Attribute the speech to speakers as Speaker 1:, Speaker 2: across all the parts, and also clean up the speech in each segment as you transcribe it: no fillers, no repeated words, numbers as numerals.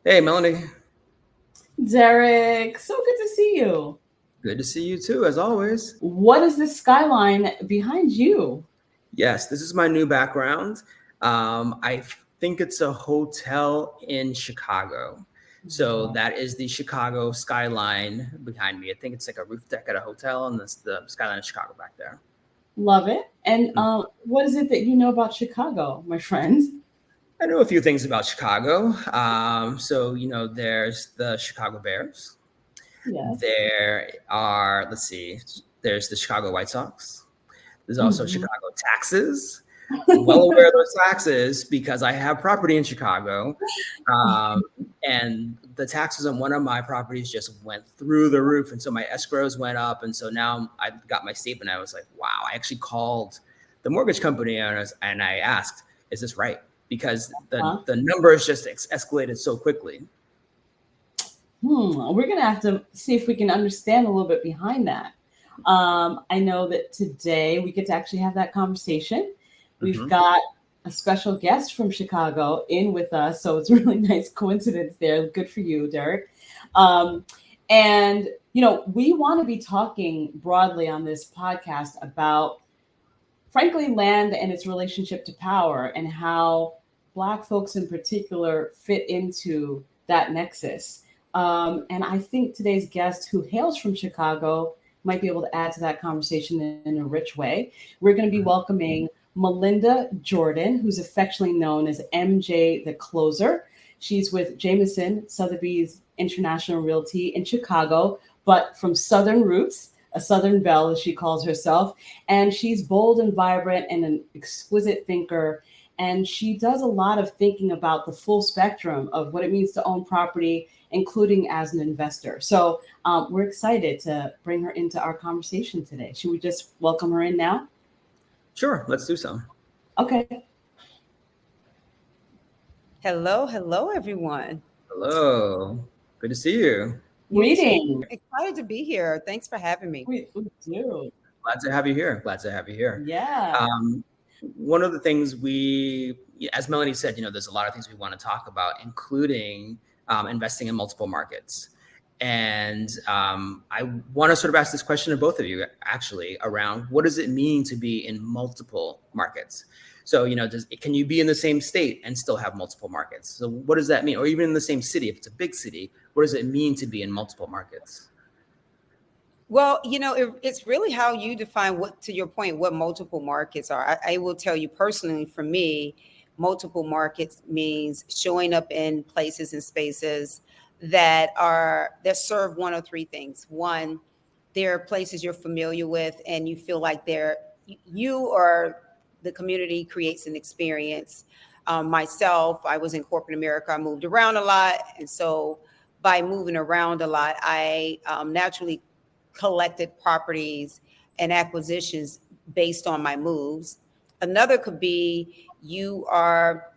Speaker 1: Hey, Melanie.
Speaker 2: Derek, so good to see you.
Speaker 1: Good to see you too, as always.
Speaker 2: What is this skyline behind you?
Speaker 1: Yes, this is my new background. I think it's a hotel in Chicago. So
Speaker 2: Wow.
Speaker 1: that is the Chicago skyline behind me. I think it's like a roof deck at a hotel, and that's the skyline of Chicago back there.
Speaker 2: Love it. And
Speaker 1: Mm.
Speaker 2: what is it that you know about Chicago, my friend?
Speaker 1: I know a few things about Chicago. There's the Chicago Bears.
Speaker 2: Yes.
Speaker 1: There's the Chicago White Sox. There's also
Speaker 2: Mhm.
Speaker 1: Chicago taxes. Well aware of those taxes because I have property in Chicago. Um, and the taxes on one of my properties just went through the roof. And so my escrows went up. And so now I got my statement. I was like, wow, I actually called the mortgage company and I asked, is this right? Because
Speaker 2: Huh?
Speaker 1: the numbers just escalated so quickly.
Speaker 2: We're going to have to see if we can understand a little bit behind that. I know that today we get to actually have that conversation. We've
Speaker 1: Hmm.
Speaker 2: got a special guest from Chicago in with us, so it's a really nice coincidence there. Good for you, Derek. Um, and we want to be talking broadly on this podcast about, frankly, land and its relationship to power and how Black folks in particular fit into that nexus. And I think today's guest, who hails from Chicago, might be able to add to that conversation in a rich way. We're going to be welcoming Melinda Jordan, who's affectionately known as MJ the Closer. She's with Jameson Sotheby's International Realty in Chicago, but from Southern roots, a Southern belle, as she calls herself. And she's bold and vibrant and an exquisite thinker. And she does a lot of thinking about the full spectrum of what it means to own property, including as an investor. So we're excited to bring her into our conversation today. Should we just welcome her in now?
Speaker 1: Sure, let's do so.
Speaker 2: Okay.
Speaker 3: Hello, hello, everyone.
Speaker 1: Hello. Good to see you.
Speaker 3: You too.
Speaker 2: Greeting.
Speaker 3: Excited to be here. Thanks for having me.
Speaker 2: We do.
Speaker 1: Glad to have you here. Glad to have you here.
Speaker 2: Yeah.
Speaker 1: Um, One of the things as Melanie said, there's a lot of things we want to talk about, including investing in multiple markets. And I want to sort of ask this question to both of you, actually, around what does it mean to be in multiple markets? So, can you be in the same state and still have multiple markets? So what does that mean? Or even in the same city, if it's a big city, what does it mean to be in multiple markets?
Speaker 3: Well, it's really how you define what, to your point, what multiple markets are. I will tell you personally, for me, multiple markets means showing up in places and spaces that serve one of three things. One, they're places you're familiar with and you feel like you or the community creates an experience. Myself, I was in corporate America. I moved around a lot. And so by moving around a lot, I naturally collected properties and acquisitions based on my moves. Another could be you are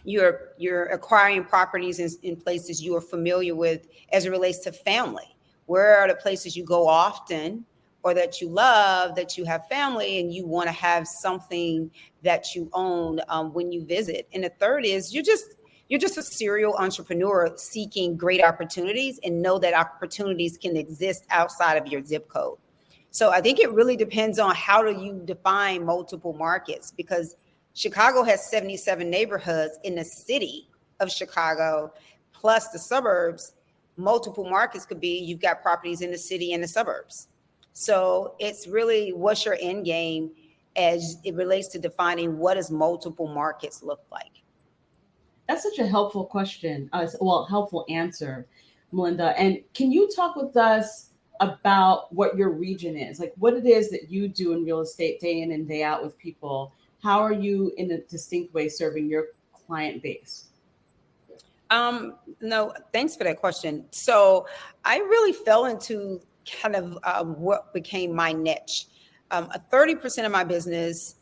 Speaker 3: you're acquiring properties in places you are familiar with as it relates to family. Where are the places you go often or that you love, that you have family and you want to have something that you own when you visit? And the third is you're just a serial entrepreneur seeking great opportunities and know that opportunities can exist outside of your zip code. So I think it really depends on how do you define multiple markets, because Chicago has 77 neighborhoods in the city of Chicago, plus the suburbs. Multiple markets could be you've got properties in the city and the suburbs. So it's really what's your end game as it relates to defining what does multiple markets look like.
Speaker 2: That's such a helpful question. Helpful answer, Melinda. And can you talk with us about what your region is? Like what it is that you do in real estate day in and day out with people? How are you in a distinct way serving your client base?
Speaker 3: No, thanks for that question. So I really fell into kind of what became my niche. 30% of my business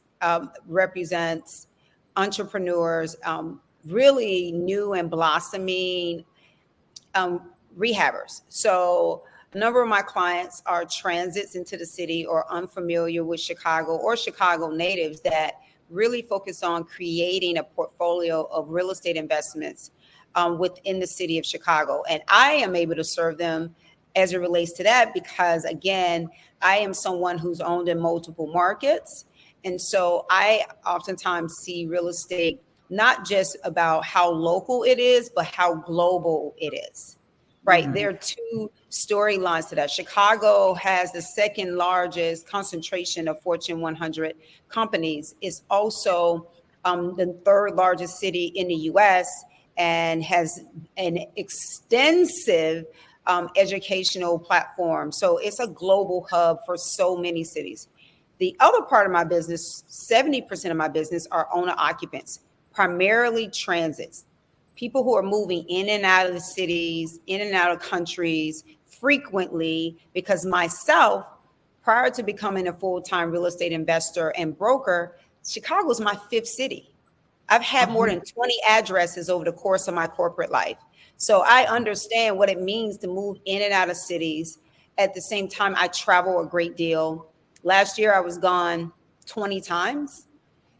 Speaker 3: represents entrepreneurs, really new and blossoming um, rehabbers. So a number of my clients are transits into the city or unfamiliar with Chicago or Chicago natives that really focus on creating a portfolio of real estate investments within the city of Chicago. And I am able to serve them as it relates to that because, again, I am someone who's owned in multiple markets. And so I oftentimes see real estate not just about how local it is, but how global it is. Right.
Speaker 2: Mhm.
Speaker 3: There are two storylines to that. Chicago has the second largest concentration of Fortune 100 companies. It's also the third largest city in the US and has an extensive educational platform. So it's a global hub for so many cities. The other part of my business, 70% of my business are owner occupants, primarily transits. People who are moving in and out of the cities, in and out of countries frequently, because myself, prior to becoming a full-time real estate investor and broker, Chicago is my fifth city. I've had more than 20 addresses over the course of my corporate life. So I understand what it means to move in and out of cities. At the same time, I travel a great deal. Last year, I was gone 20 times,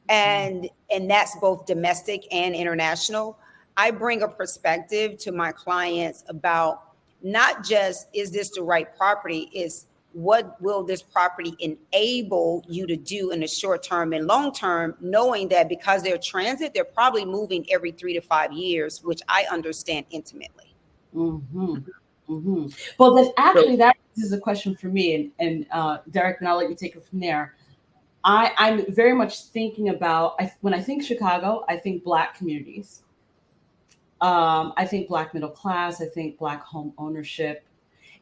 Speaker 3: and that's both domestic and international. I bring a perspective to my clients about not just is this the right property, is what will this property enable you to do in the short term and long term, knowing that because they're transit, they're probably moving every 3 to 5 years, which I understand intimately.
Speaker 2: Mm-hmm. Mm-hmm. Well, that's actually, that is a question for me, and Derek, and I'll let you take it from there. I'm very much thinking about, when I think Chicago, I think Black communities. I think Black middle class. I think Black home ownership.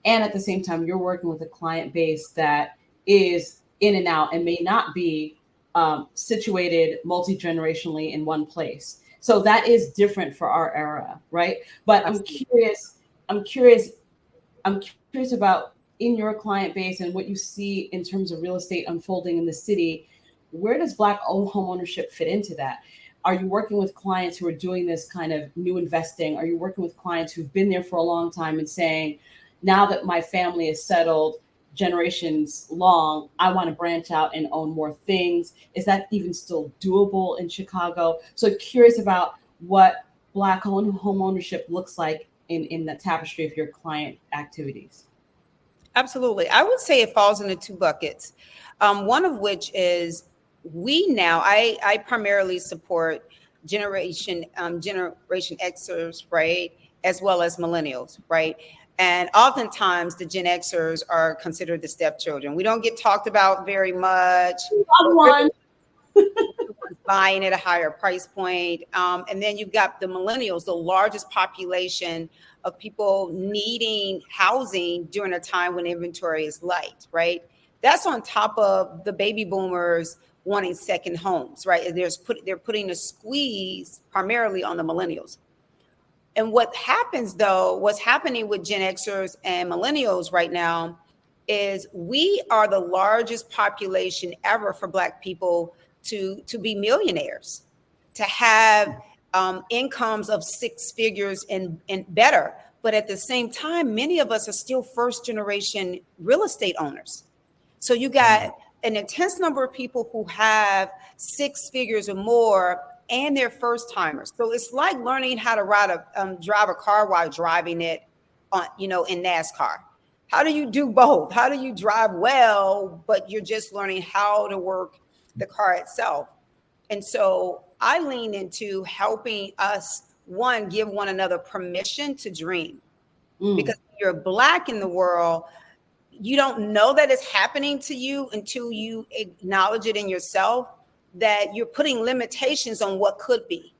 Speaker 2: And at the same time, you're working with a client base that is in and out and may not be situated multi-generationally in one place. So that is different for our era, right? But I'm curious, I'm curious about in your client base and what you see in terms of real estate unfolding in the city. Where does Black home ownership fit into that? Are you working with clients who are doing this kind of new investing? Are you working with clients who've been there for a long time and saying, now that my family is settled generations long, I want to branch out and own more things? Is that even still doable in Chicago? So curious about what Black home ownership looks like in the tapestry of your client activities.
Speaker 3: Absolutely. I would say it falls into two buckets. One of which is I primarily support generation Xers, right, as well as millennials, right? And oftentimes the Gen Xers are considered the stepchildren. We don't get talked about very much.
Speaker 2: One.
Speaker 3: Buying at a higher price point. And then you've got the millennials, the largest population of people needing housing during a time when inventory is light, right? That's on top of the baby boomers wanting second homes, right? They're putting a squeeze primarily on the millennials. And what's happening with Gen Xers and millennials right now is we are the largest population ever for Black people to be millionaires, to have incomes of six figures and better. But at the same time, many of us are still first generation real estate owners. So you got an intense number of people who have six figures or more, and they're first timers. So it's like learning how to drive a car while driving it in NASCAR. How do you do both? How do you drive well, but you're just learning how to work the car itself? And so I lean into helping us, one, give one another permission to dream. Because if you're Black in the world, you don't know that it's happening to you until you acknowledge it in yourself, that you're putting limitations on what could be.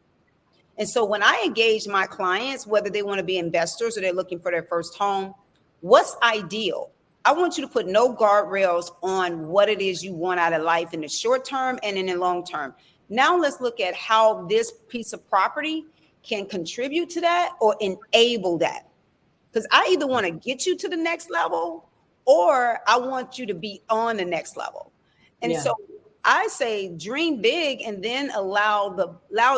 Speaker 3: And so when I engage my clients, whether they want to be investors or they're looking for their first home, what's ideal? I want you to put no guardrails on what it is you want out of life in the short term and in the long term. Now let's look at how this piece of property can contribute to that or enable that. Because I either want to get you to the next level or I want you to be on the next level. And so I say dream big and then allow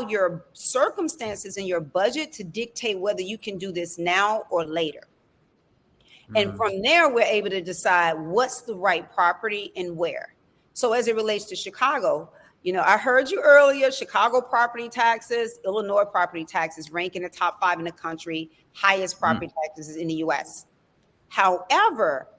Speaker 3: your circumstances and your budget to dictate whether you can do this now or later. And from there, we're able to decide what's the right property and where. So as it relates to Chicago, I heard you earlier, Chicago property taxes, Illinois property taxes rank in the top 5 in the country, highest property taxes in the US. However,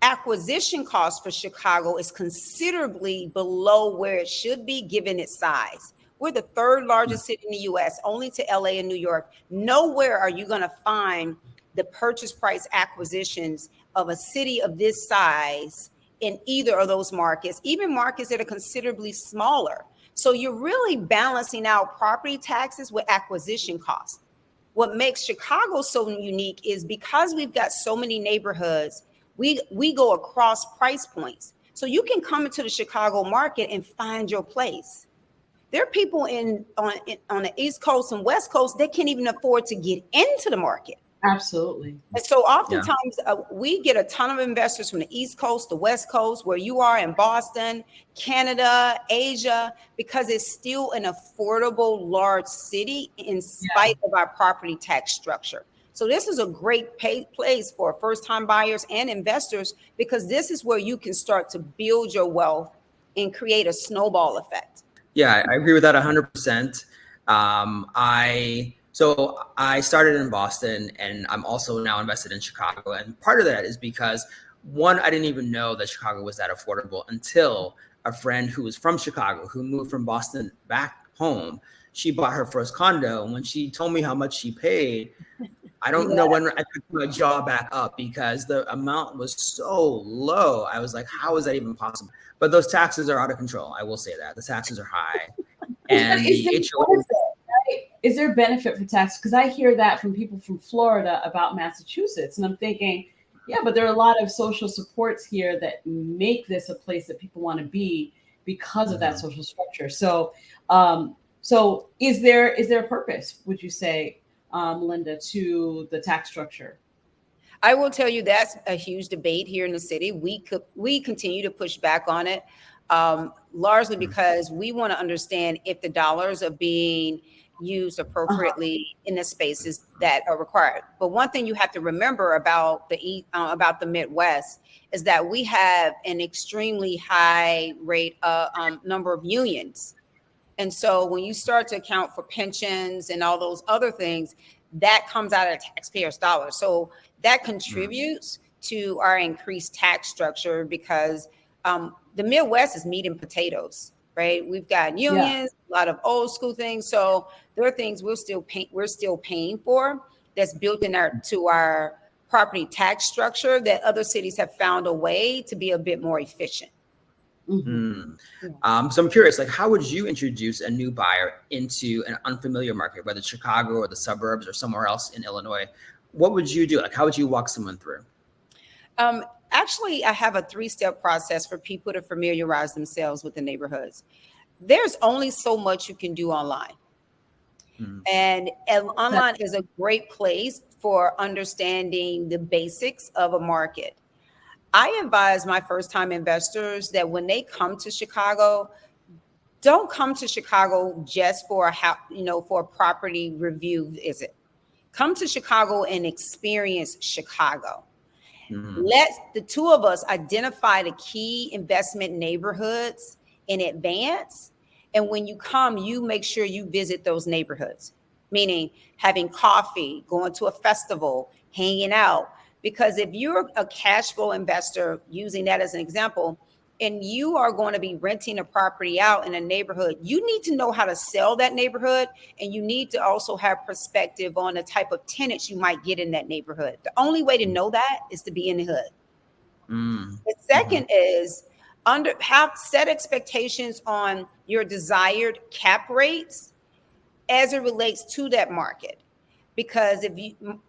Speaker 3: acquisition cost for Chicago is considerably below where it should be given its size. We're the 3rd largest city in the US, only to LA and New York. Nowhere are you going to find the purchase price acquisitions of a city of this size in either of those markets, even markets that are considerably smaller. So you're really balancing out property taxes with acquisition costs. What makes Chicago so unique is because we've got so many neighborhoods, we go across price points. So you can come into the Chicago market and find your place. There are people on the East Coast and West Coast that can't even afford to get into the market.
Speaker 2: Absolutely.
Speaker 3: And so oftentimes we get a ton of investors from the East Coast, the West Coast, where you are in Boston, Canada, Asia, because it's still an affordable, large city in spite of our property tax structure. So this is a great place for first-time buyers and investors, because this is where you can start to build your wealth and create a snowball effect.
Speaker 1: Yeah, I agree with that 100%. So I started in Boston, and I'm also now invested in Chicago. And part of that is because, one, I didn't even know that Chicago was that affordable until a friend who was from Chicago, who moved from Boston back home, she bought her first condo. And when she told me how much she paid, I don't know when I picked my jaw back up, because the amount was so low. I was like, how is that even possible? But those taxes are out of control. I will say that. The taxes are high. And
Speaker 2: is there benefit for tax? Because I hear that from people from Florida about Massachusetts. And I'm thinking, yeah, but there are a lot of social supports here that make this a place that people want to be because of that social structure. So, so is there a purpose, would you say, Melinda, to the tax structure?
Speaker 3: I will tell you that's a huge debate here in the city. We continue to push back on it, largely because we want to understand if the dollars are being used appropriately in the spaces that are required. But one thing you have to remember about the Midwest is that we have an extremely high rate number of unions. And so when you start to account for pensions and all those other things, that comes out of taxpayers' dollars. So that contributes to our increased tax structure, because the Midwest is meat and potatoes, right? We've got unions, a lot of old school things. So there are things we're still paying for that's built into our property tax structure that other cities have found a way to be a bit more efficient.
Speaker 1: So I'm curious, like, how would you introduce a new buyer into an unfamiliar market, whether it's Chicago or the suburbs or somewhere else in Illinois? What would you do? Like, how would you walk someone through?
Speaker 3: Actually, I have a 3-step process for people to familiarize themselves with the neighborhoods. There's only so much you can do online. And online is a great place for understanding the basics of a market. I advise my first-time investors that when they come to Chicago, don't come to Chicago just for a property review visit. Come to Chicago and experience Chicago. Let the two of us identify the key investment neighborhoods in advance. And when you come, you make sure you visit those neighborhoods, meaning having coffee, going to a festival, hanging out. Because if you're a cash flow investor, using that as an example, and you are going to be renting a property out in a neighborhood, you need to know how to sell that neighborhood. And you need to also have perspective on the type of tenants you might get in that neighborhood. The only way to know that is to be in the hood. The second is set expectations on your desired cap rates as it relates to that market. Because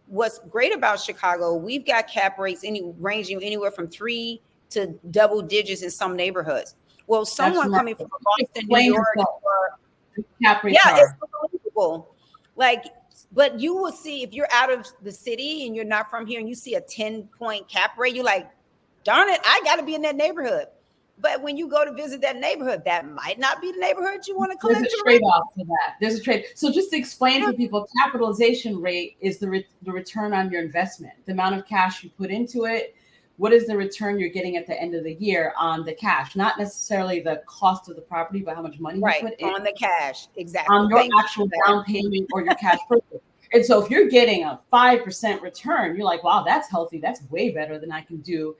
Speaker 3: what's great about Chicago, we've got cap rates ranging anywhere from 3 to double digits in some neighborhoods. Well, someone coming from Boston, New York,
Speaker 2: cap rates
Speaker 3: it's unbelievable. But you will see, if you're out of the city and you're not from here and you see a 10-point cap rate, you're like, darn it, I got to be in that neighborhood. But when you go to visit that neighborhood, that might not be the neighborhood you want to collect.
Speaker 2: There's a trade-off to that. There's a trade. So just to explain to people, capitalization rate is the return on your investment, the amount of cash you put into it what is the return you're getting at the end of the year on the cash, not necessarily the cost of the property, but how much money you put in
Speaker 3: on the cash. Exactly.
Speaker 2: on your actual down payment or your cash purchase. And so if you're getting a 5% return, you're like, wow, that's healthy. That's way better than I can do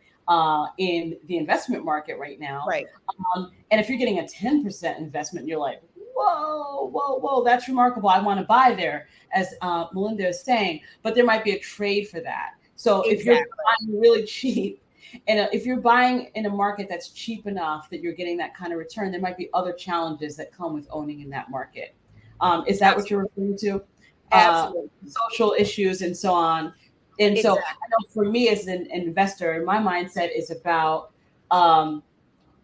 Speaker 2: in the investment market right now.
Speaker 3: Right.
Speaker 2: And if you're getting a 10% investment, you're like, whoa, that's remarkable. I want to buy there, as Melinda is saying, but there might be a trade for that. So if you're buying really cheap, and if you're buying in a market that's cheap enough that you're getting that kind of return, there might be other challenges that come with owning in that market. Is that what you're referring to?
Speaker 3: Absolutely.
Speaker 2: Social issues and so on. And so I know for me as an investor, my mindset is about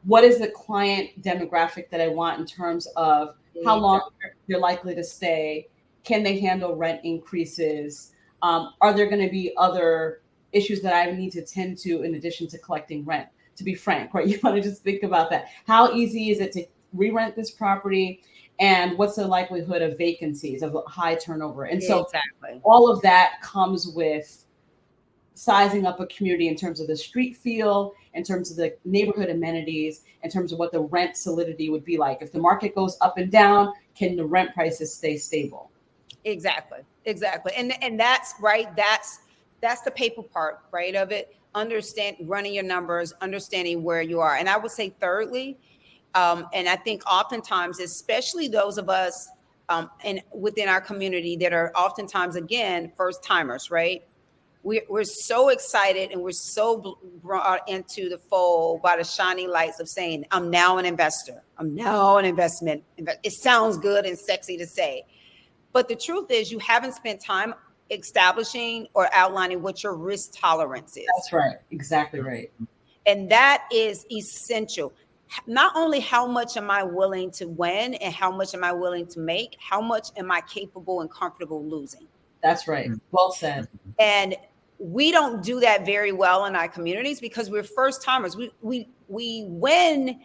Speaker 2: what is the client demographic that I want in terms of how long they're likely to stay? Can they handle rent increases? Are there going to be other issues that I need to tend to in addition to collecting rent? To be frank, right? You want to just think about that. How easy is it to re-rent this property? And what's the likelihood of vacancies, of high turnover? And so all of that comes with sizing up a community in terms of the street feel, in terms of the neighborhood amenities, in terms of what the rent solidity would be like. If the market goes up and down, can the rent prices stay stable?
Speaker 3: Exactly. And that's right. That's the paper part, right, of it. Understand, running your numbers, understanding where you are. And I would say thirdly, and I think oftentimes, especially those of us and within our community that are oftentimes, again, first timers, right? We're so excited and we're so brought into the fold by the shiny lights of saying, I'm now an investor. I'm now an investment. It sounds good and sexy to say. But the truth is you haven't spent time establishing or outlining what your risk tolerance is.
Speaker 2: That's right. Exactly right.
Speaker 3: And that is essential. Not only how much am I willing to win and how much am I willing to make, how much am I capable and comfortable losing?
Speaker 2: That's right. Well said.
Speaker 3: And we don't do that very well in our communities because we're first timers. We win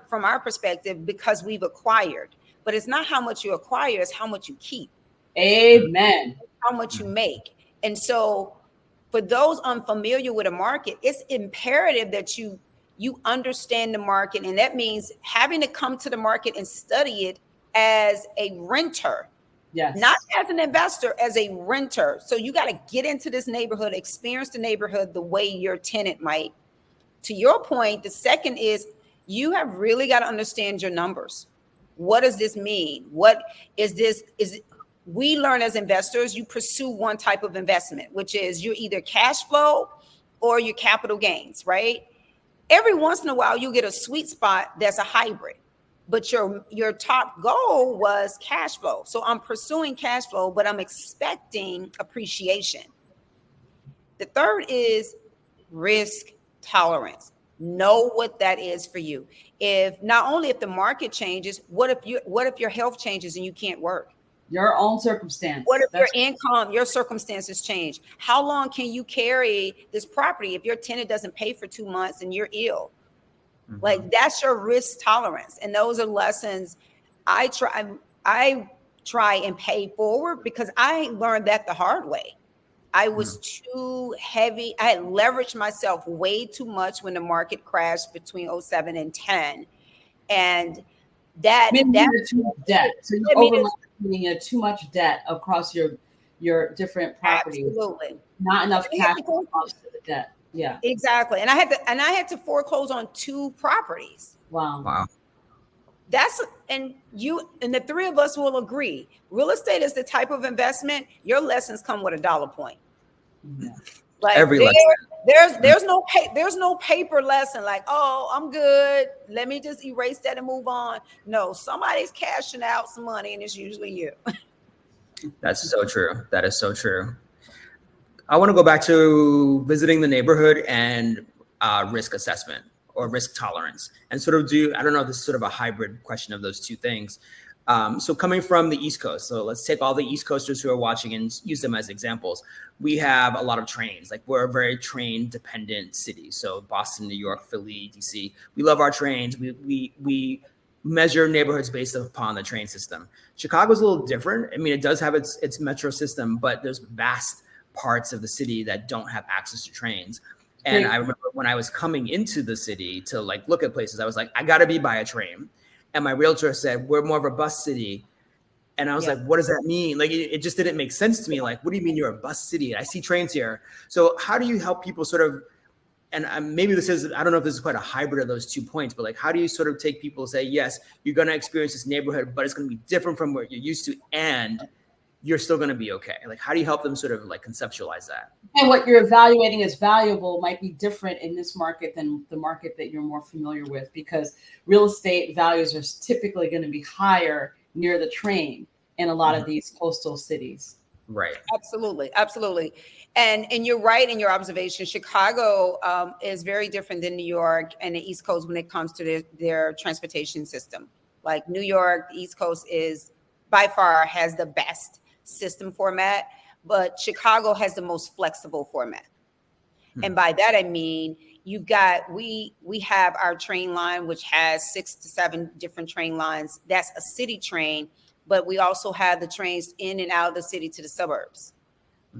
Speaker 3: from our perspective because we've acquired, but it's not how much you acquire, it's how much you keep.
Speaker 2: Amen.
Speaker 3: How much you make. And so for those unfamiliar with a market, it's imperative that you understand the market. And that means having to come to the market and study it as a renter.
Speaker 2: Yes.
Speaker 3: Not as an investor, as a renter. So you got to get into this neighborhood, experience the neighborhood the way your tenant might. To your point, the second is you have really got to understand your numbers. What does this mean? What is this? We learn as investors, you pursue one type of investment, which is you're either cash flow or your capital gains, right? Every once in a while, you get a sweet spot that's a hybrid. But your top goal was cash flow. So I'm pursuing cash flow, but I'm expecting appreciation. The third is risk tolerance. Know what that is for you. If not only if the market changes, what if your health changes and you can't work?
Speaker 2: Your own circumstance.
Speaker 3: What if your income, your circumstances change? How long can you carry this property if your tenant doesn't pay for 2 months and you're ill? Like that's your risk tolerance. And those are lessons I try and pay forward because I learned that the hard way. I was too heavy. I had leveraged myself way too much when the market crashed between 07 and 10. And that
Speaker 2: too much debt. So you had too much debt across your different properties.
Speaker 3: Absolutely.
Speaker 2: Not enough cash to offset the debt. Yeah,
Speaker 3: exactly. And I had to foreclose on 2 properties.
Speaker 2: Wow.
Speaker 3: And the three of us will agree. Real estate is the type of investment. Your lessons come with $1 point.
Speaker 2: Yeah.
Speaker 3: Like there's no paper lesson like, oh, I'm good. Let me just erase that and move on. No, somebody's cashing out some money, and it's usually you.
Speaker 1: That's so true. That is so true. I want to go back to visiting the neighborhood and risk assessment or risk tolerance and sort of I don't know, this is sort of a hybrid question of those two things. So coming from the East Coast, so let's take all the East Coasters who are watching and use them as examples. We have a lot of trains, like we're a very train dependent city. So Boston, New York, Philly, DC, we love our trains. We measure neighborhoods based upon the train system. Chicago's a little different. I mean, it does have its metro system, but there's vast parts of the city that don't have access to trains. And I remember when I was coming into the city to like look at places, I was like, I got to be by a train. And my realtor said, we're more of a bus city. And I was like, what does that mean? Like, it just didn't make sense to me. Like, what do you mean you're a bus city? I see trains here. So how do you help people sort of, and maybe this is, I don't know if this is quite a hybrid of those 2 points, but like, how do you sort of take people say, yes, you're going to experience this neighborhood, but it's going to be different from what you're used to, and you're still going to be okay? Like, how do you help them sort of like conceptualize that?
Speaker 2: And what you're evaluating as valuable might be different in this market than the market that you're more familiar with, because real estate values are typically going to be higher near the train in a lot of these coastal cities.
Speaker 1: Right.
Speaker 3: Absolutely. Absolutely. And you're right in your observation. Chicago is very different than New York and the East Coast when it comes to their transportation system. Like New York, the East Coast is by far has the best system format, but Chicago has the most flexible format. And by that, I mean, you've got, we have our train line, which has 6 to 7 different train lines. That's a city train, but we also have the trains in and out of the city to the suburbs.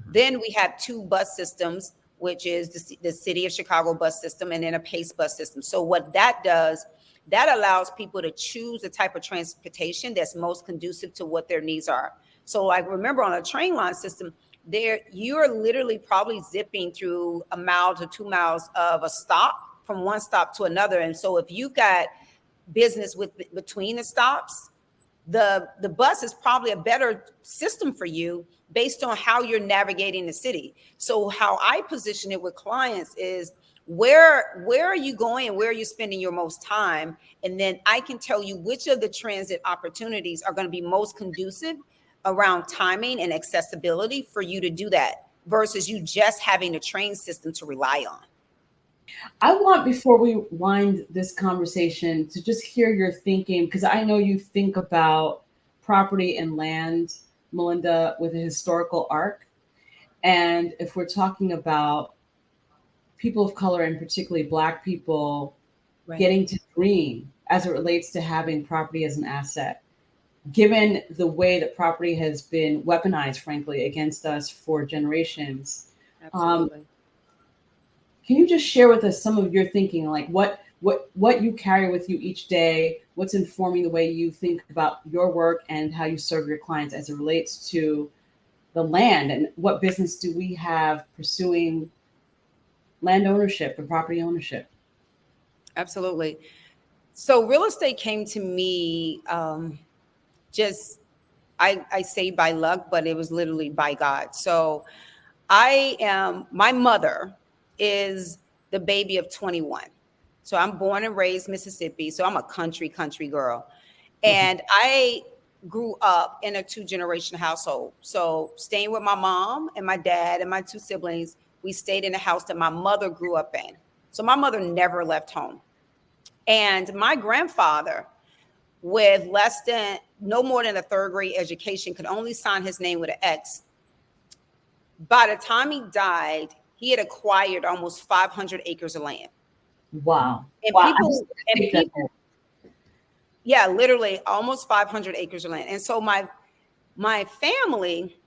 Speaker 3: Then we have 2 bus systems, which is the city of Chicago bus system and then a PACE bus system. So what that does, that allows people to choose the type of transportation that's most conducive to what their needs are. So like, remember on a train line system, there you're literally probably zipping through 1 mile to 2 miles of a stop from one stop to another. And so if you've got business between the stops, the bus is probably a better system for you based on how you're navigating the city. So how I position it with clients is where are you going and where are you spending your most time? And then I can tell you which of the transit opportunities are going to be most conducive around timing and accessibility for you to do that versus you just having a train system to rely on.
Speaker 2: I want, before we wind this conversation, to just hear your thinking, because I know you think about property and land, Melinda, with a historical arc. And if we're talking about people of color, and particularly Black people, getting to dream as it relates to having property as an asset, given the way that property has been weaponized, frankly, against us for generations.
Speaker 3: Absolutely.
Speaker 2: Can you just share with us some of your thinking, like what you carry with you each day, what's informing the way you think about your work and how you serve your clients as it relates to the land, and what business do we have pursuing land ownership and property ownership?
Speaker 3: Absolutely. So real estate came to me just, I say by luck, but it was literally by God. So my mother is the baby of 21. So I'm born and raised Mississippi. So I'm a country girl. And I grew up in a 2-generation household. So staying with my mom and my dad and my 2 siblings, we stayed in a house that my mother grew up in. So my mother never left home. And my grandfather, with no more than a 3rd grade education, could only sign his name with an X. By the time he died, he had acquired almost 500 acres of land.
Speaker 2: Wow.
Speaker 3: And people, yeah, literally almost 500 acres of land. And so my family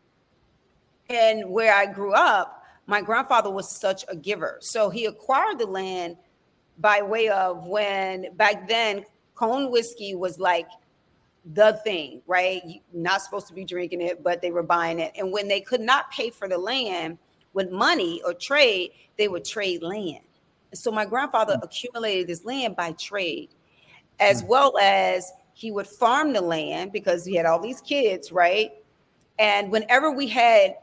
Speaker 3: and where I grew up, my grandfather was such a giver. So he acquired the land by way of, when back then Cone whiskey was like the thing, right? You're not supposed to be drinking it, but they were buying it. And when they could not pay for the land with money or trade, they would trade land. And so my grandfather accumulated this land by trade, as well as he would farm the land because he had all these kids, right? And whenever we had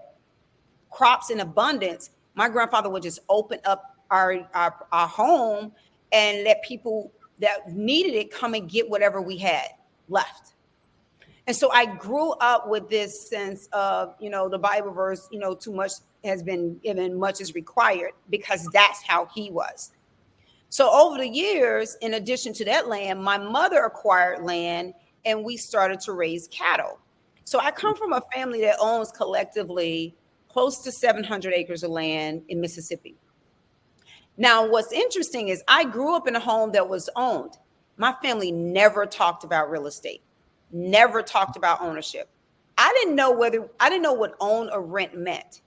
Speaker 3: crops in abundance, my grandfather would just open up our home and let people that needed it come and get whatever we had left. And so I grew up with this sense of, the Bible verse, too much has been given, much is required, because that's how he was. So over the years, in addition to that land, my mother acquired land and we started to raise cattle. So I come from a family that owns collectively close to 700 acres of land in Mississippi. Now, what's interesting is I grew up in a home that was owned. My family never talked about real estate, never talked about ownership. I didn't know what own or rent meant.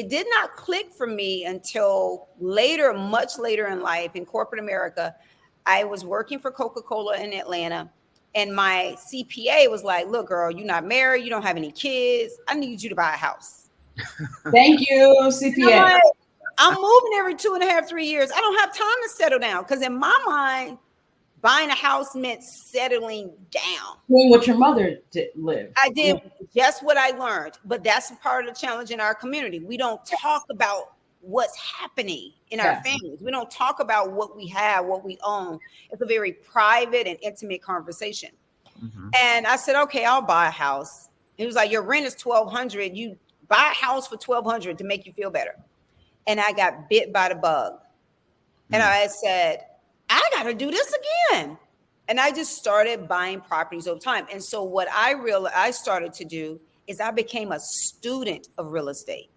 Speaker 3: it did not click for me until later, much later in life in corporate America. I was working for Coca-Cola in Atlanta, and my CPA was like, look, girl, you're not married. You don't have any kids. I need you to buy a house.
Speaker 2: Thank you, CPA.
Speaker 3: I'm moving every 2.5, 3 years. I don't have time to settle down, because in my mind, buying a house meant settling down.
Speaker 2: Doing what your mother lived.
Speaker 3: I did just what I learned, but that's part of the challenge in our community. We don't talk about what's happening in our families. We don't talk about what we have, what we own. It's a very private and intimate conversation. And I said, okay, I'll buy a house. He was like, your rent is $1,200. You buy a house for $1,200 to make you feel better. And I got bit by the bug. And I said, I got to do this again. And I just started buying properties over time. And so what I started to do is I became a student of real estate.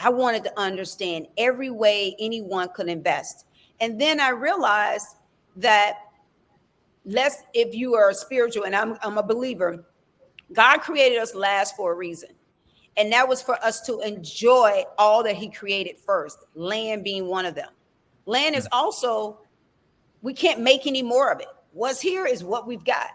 Speaker 3: I wanted to understand every way anyone could invest. And then I realized that if you are spiritual, and I'm a believer, God created us last for a reason. And that was for us to enjoy all that he created first, land being one of them. Land is also, we can't make any more of it. What's here is what we've got.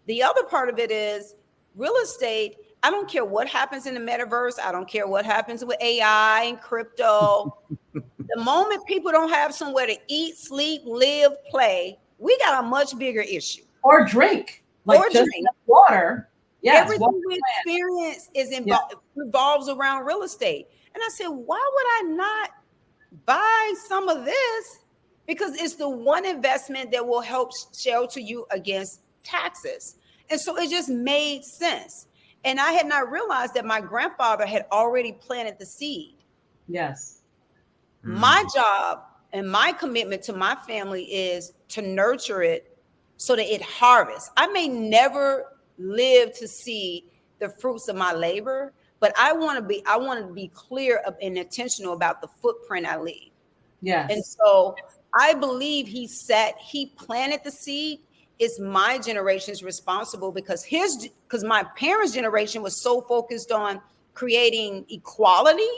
Speaker 3: The other part of it is real estate. I don't care what happens in the metaverse. I don't care what happens with AI and crypto. The moment people don't have somewhere to eat, sleep, live, play, we got a much bigger issue.
Speaker 2: Or drink. Like just drink. Water.
Speaker 3: Yes, everything we experience revolves around real estate. And I said, why would I not buy some of this? Because it's the one investment that will help shelter you against taxes. And so it just made sense. And I had not realized that my grandfather had already planted the seed.
Speaker 2: Yes.
Speaker 3: My job and my commitment to my family is to nurture it so that it harvests. I may never live to see the fruits of my labor, but I want to be clear and intentional about the footprint I leave.
Speaker 2: Yes.
Speaker 3: And so I believe he planted the seed. It's my generation's responsible, because my parents' generation was so focused on creating equality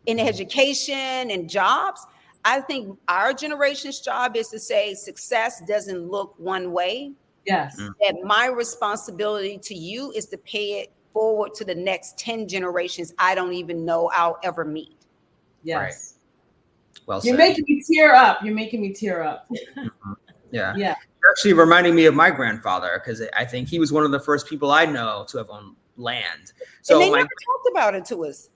Speaker 3: in education and jobs. I think our generation's job is to say success doesn't look one way.
Speaker 2: Yes.
Speaker 3: That my responsibility to you is to pay it forward to the next 10 generations I don't even know I'll ever meet.
Speaker 2: Yes.
Speaker 1: Right. Well
Speaker 2: You're
Speaker 1: said.
Speaker 2: making me tear up. You're making me tear up.
Speaker 1: Yeah.
Speaker 2: Yeah.
Speaker 1: You're actually reminding me of my grandfather, because I think he was one of the first people I know to have owned land. So
Speaker 3: and they never talked about it to us.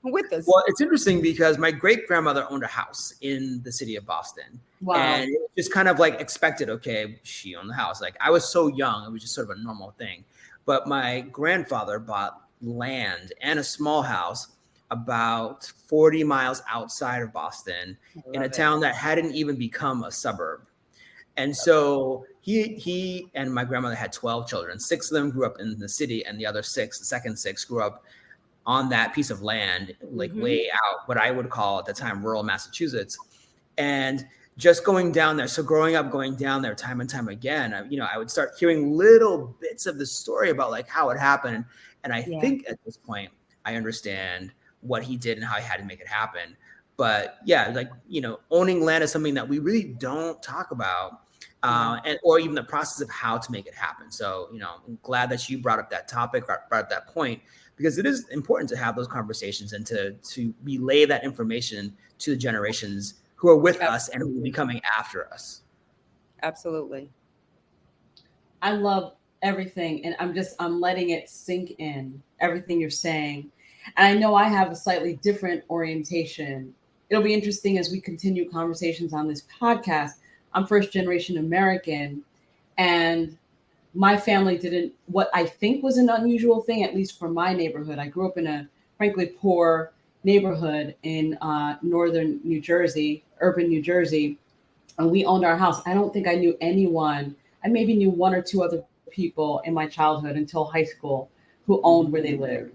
Speaker 3: With us.
Speaker 1: Well, it's interesting because my great grandmother owned a house in the city of Boston.
Speaker 2: Wow.
Speaker 1: And it was just kind of like expected. Okay, she owned the house. Like, I was so young, it was just sort of a normal thing. But my grandfather bought land and a small house about 40 miles outside of Boston in a town that hadn't even become a suburb. And so he and my grandmother had 12 children. 6 of them grew up in the city, and the second six grew up on that piece of land, like way out, what I would call at the time rural Massachusetts. And just going down there. So growing up, going down there time and time again, I would start hearing little bits of the story about like how it happened. And I think at this point, I understand what he did and how he had to make it happen. But yeah, like, owning land is something that we really don't talk about, or even the process of how to make it happen. So, I'm glad that you brought up that topic, brought up that point, because it is important to have those conversations and to relay that information to the generations who are with us and who will be coming after us.
Speaker 3: Absolutely.
Speaker 2: I love everything, and I'm letting it sink in, everything you're saying. And I know I have a slightly different orientation. It'll be interesting as we continue conversations on this podcast. I'm first generation American, and my family didn't, what I think was an unusual thing, at least for my neighborhood. I grew up in a frankly poor neighborhood in northern New Jersey, urban New Jersey, and we owned our house. I don't think I knew anyone. I maybe knew 1 or 2 other people in my childhood until high school who owned where they lived.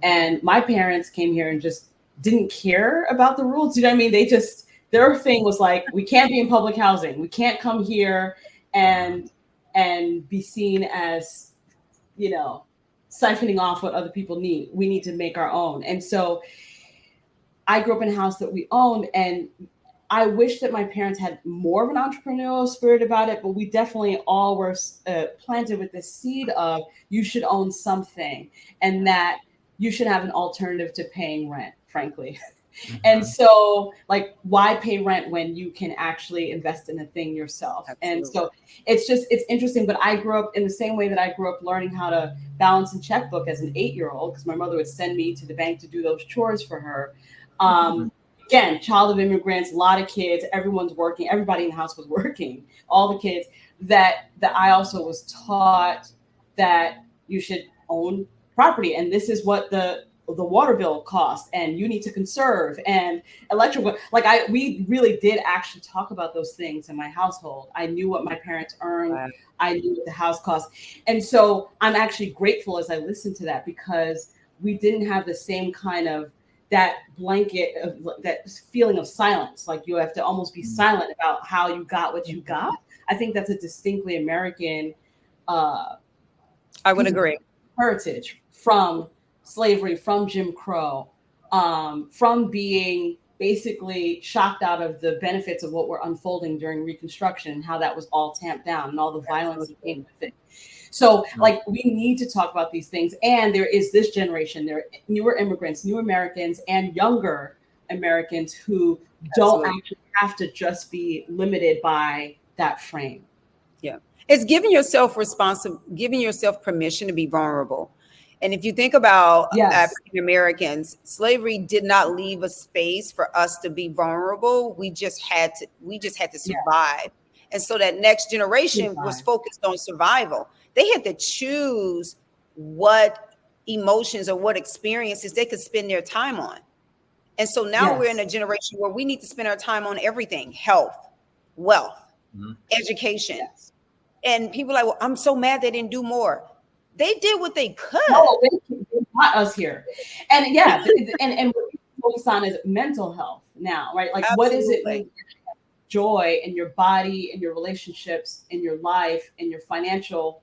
Speaker 2: And my parents came here and just didn't care about the rules. You know what I mean? Their thing was like, we can't be in public housing. We can't come here and be seen as, siphoning off what other people need. We need to make our own. And so I grew up in a house that we owned, and I wish that my parents had more of an entrepreneurial spirit about it, but we definitely all were planted with the seed of you should own something and that you should have an alternative to paying rent, frankly. Mm-hmm. And so, like, why pay rent when you can actually invest in a thing yourself? Absolutely. And so it's interesting. But I grew up in the same way that I grew up learning how to balance a checkbook as an 8-year-old, because my mother would send me to the bank to do those chores for her. Again, child of immigrants, a lot of kids, everyone's working, everybody in the house was working, all the kids, that I also was taught that you should own property. And this is what the water bill costs, and you need to conserve, and electrical. Like we really did actually talk about those things in my household. I knew what my parents earned. Wow. I knew what the house cost. And so I'm actually grateful as I listened to that, because we didn't have the same kind of that blanket of that feeling of silence. Like you have to almost be silent about how you got what you got. I think that's a distinctly American
Speaker 3: I would agree.
Speaker 2: Heritage from slavery, from Jim Crow, from being basically shocked out of the benefits of what were unfolding during Reconstruction and how that was all tamped down and all the violence that came with it. So like we need to talk about these things. And there is this generation, there are newer immigrants, new Americans, and younger Americans who don't actually have to just be limited by that frame.
Speaker 3: Yeah. It's giving yourself giving yourself permission to be vulnerable. And if you think about African Americans, slavery did not leave a space for us to be vulnerable. We just had to survive. And so that next generation was focused on survival. They had to choose what emotions or what experiences they could spend their time on. And so now we're in a generation where we need to spend our time on everything: health, wealth, education. Yes. And people are like, well, I'm so mad they didn't do more. They did what they could.
Speaker 2: No, they got us here. And and what we focus on is mental health now, right? Like, what does it mean? Joy in your body, in your relationships, in your life, in your financial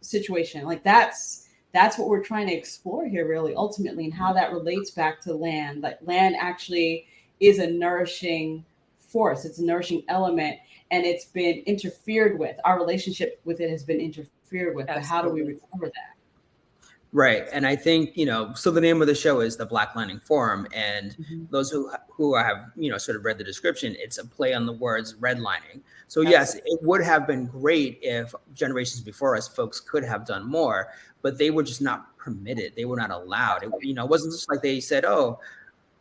Speaker 2: situation. Like that's what we're trying to explore here, really, ultimately, and how that relates back to land. Like land actually is a nourishing force. It's a nourishing element, and it's been interfered with. Our relationship with it has been interfered with. Absolutely. But how do we recover that?
Speaker 1: Right. And I think, so the name of the show is the Black Landing Forum. And those who have, sort of read the description, it's a play on the words redlining. So yes, it would have been great if generations before us, folks could have done more, but they were just not permitted. They were not allowed. It wasn't just like they said, oh,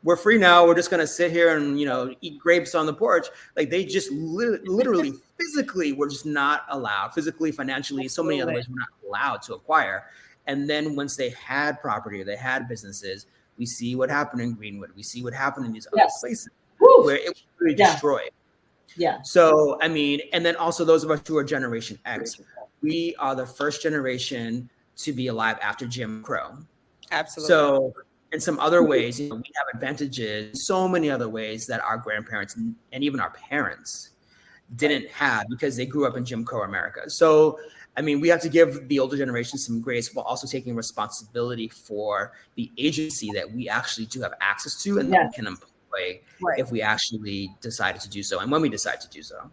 Speaker 1: we're free now. We're just going to sit here and, eat grapes on the porch. Like they just literally physically were just not allowed, physically, financially, so many other ways were not allowed to acquire. And then once they had property or they had businesses, we see what happened in Greenwood. We see what happened in these other places where it was really destroyed.
Speaker 2: Yeah.
Speaker 1: So, and then also those of us who are Generation X, we are the first generation to be alive after Jim Crow.
Speaker 3: Absolutely.
Speaker 1: So in some other ways, we have advantages, so many other ways that our grandparents and even our parents didn't have because they grew up in Jim Crow America. So, we have to give the older generation some grace while also taking responsibility for the agency that we actually do have access to and that we can employ if we actually decided to do so and when we decide to do so.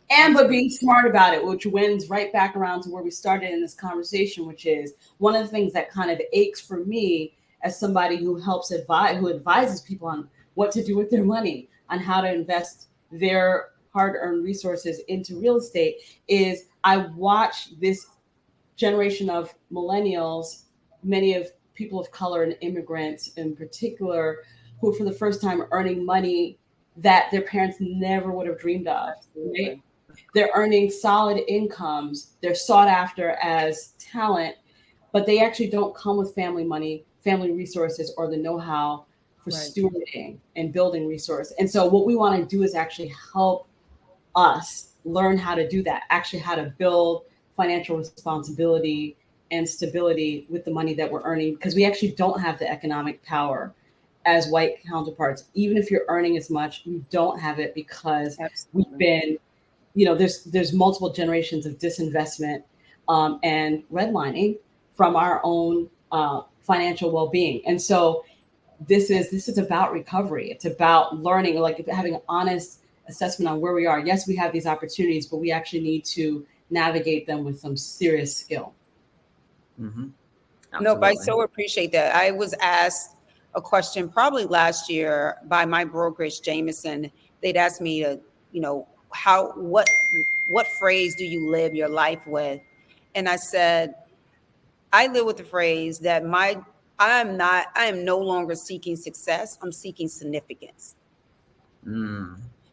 Speaker 2: But being smart about it, which wins right back around to where we started in this conversation, which is one of the things that kind of aches for me as somebody who advises people on what to do with their money, on how to invest their hard-earned resources into real estate, is I watch this generation of millennials, many of people of color and immigrants in particular, who for the first time are earning money that their parents never would have dreamed of. Right? They're earning solid incomes. They're sought after as talent, but they actually don't come with family money, family resources, or the know-how for stewarding and building resource. And so what we want to do is actually help us learn how to do that, actually how to build financial responsibility and stability with the money that we're earning, because we actually don't have the economic power as white counterparts. Even if you're earning as much, we don't have it because we've been, there's multiple generations of disinvestment and redlining from our own financial well-being. And so this is about recovery. It's about learning, like having an honest assessment on where we are. Yes, we have these opportunities, but we actually need to navigate them with some serious skill.
Speaker 1: Mm-hmm.
Speaker 3: Nope, I so appreciate that. I was asked a question probably last year by my brokerage, Jameson. They'd asked me to, what phrase do you live your life with? And I said, I live with the phrase that I am no longer seeking success. I'm seeking significance.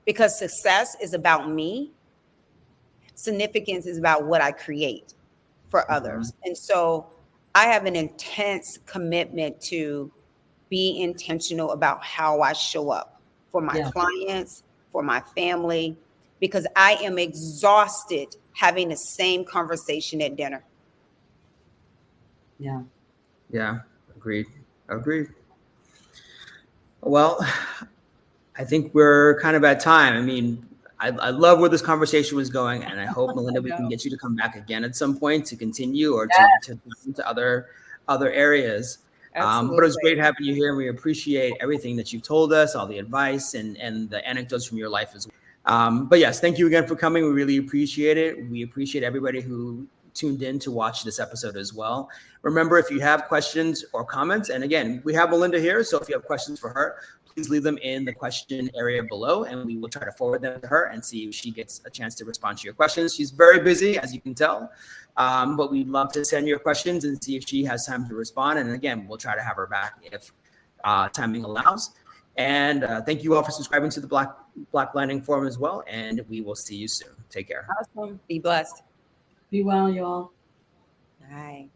Speaker 3: Because success is about me. Significance is about what I create for others. And so I have an intense commitment to be intentional about how I show up for my clients, for my family, because I am exhausted having the same conversation at dinner.
Speaker 2: Yeah.
Speaker 1: Yeah. Agreed. Well, I think we're kind of at time. I mean, I love where this conversation was going, and I hope, Melinda, we can get you to come back again at some point to continue or to into other areas. But it was great having you here, and we appreciate everything that you've told us, all the advice and the anecdotes from your life as well. But yes, thank you again for coming. We really appreciate it. We appreciate everybody who tuned in to watch this episode as well. Remember, if you have questions or comments, and again, we have Melinda here, so if you have questions for her, please leave them in the question area below, and we will try to forward them to her and see if she gets a chance to respond to your questions. She's very busy, as you can tell, but we'd love to send your questions and see if she has time to respond. And again, we'll try to have her back if timing allows. And thank you all for subscribing to the Black Landing Forum as well, and we will see you soon. Take care.
Speaker 3: Awesome. Be blessed.
Speaker 2: Be well, y'all.
Speaker 3: Bye.